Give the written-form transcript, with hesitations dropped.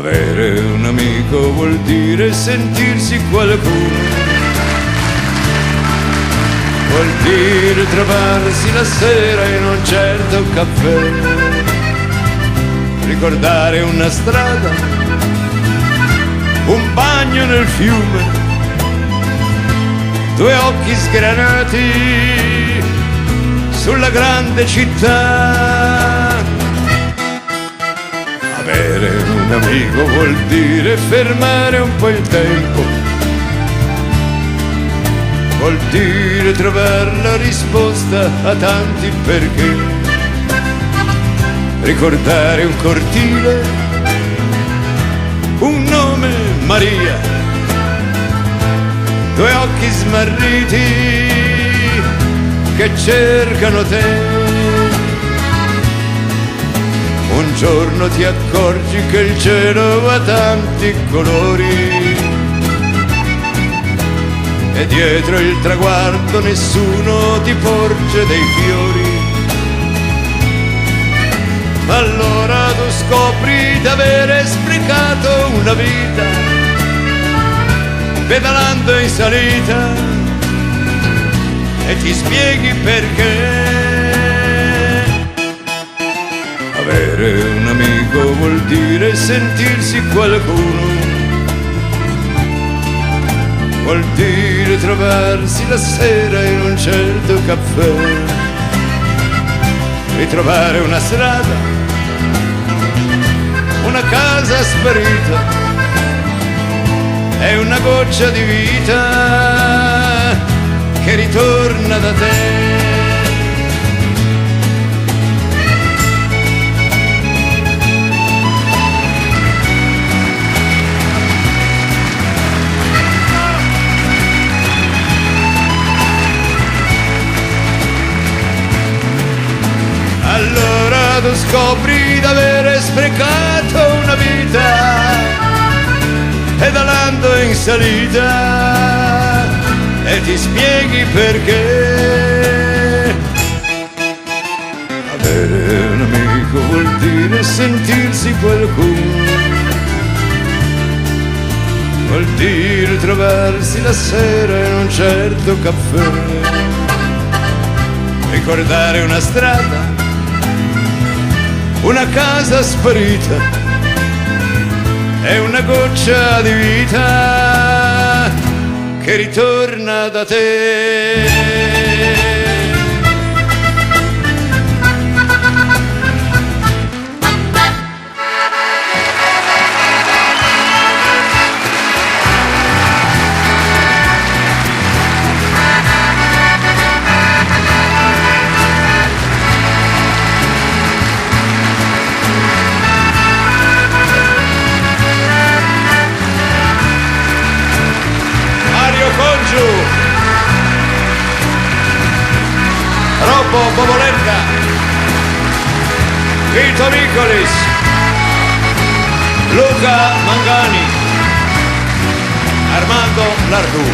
Avere un amico vuol dire sentirsi qualcuno, vuol dire trovarsi la sera in un certo caffè, ricordare una strada, un bagno nel fiume, due occhi sgranati sulla grande città. Avere un amico vuol dire fermare un po' il tempo, vuol dire trovare la risposta a tanti perché, ricordare un cortile, un nome Maria, due occhi smarriti che cercano te. Un giorno ti accorgi che il cielo ha tanti colori e dietro il traguardo nessuno ti porge dei fiori. Allora tu scopri d'avere sprecato una vita pedalando in salita e ti spieghi perché. Avere un amico vuol dire sentirsi qualcuno, vuol dire trovarsi la sera in un certo caffè, ritrovare una strada, una casa sparita e una goccia di vita che ritorna da te. Allora tu scopri d'avere sprecato una vita pedalando in salita e ti spieghi perché. Avere un amico vuol dire sentirsi qualcuno, vuol dire trovarsi la sera in un certo caffè, ricordare una strada, una casa sparita e una goccia di vita che ritorna da te. Robbo Boboletta, Vito Micolis, Luca Mangani, Armando Lardù.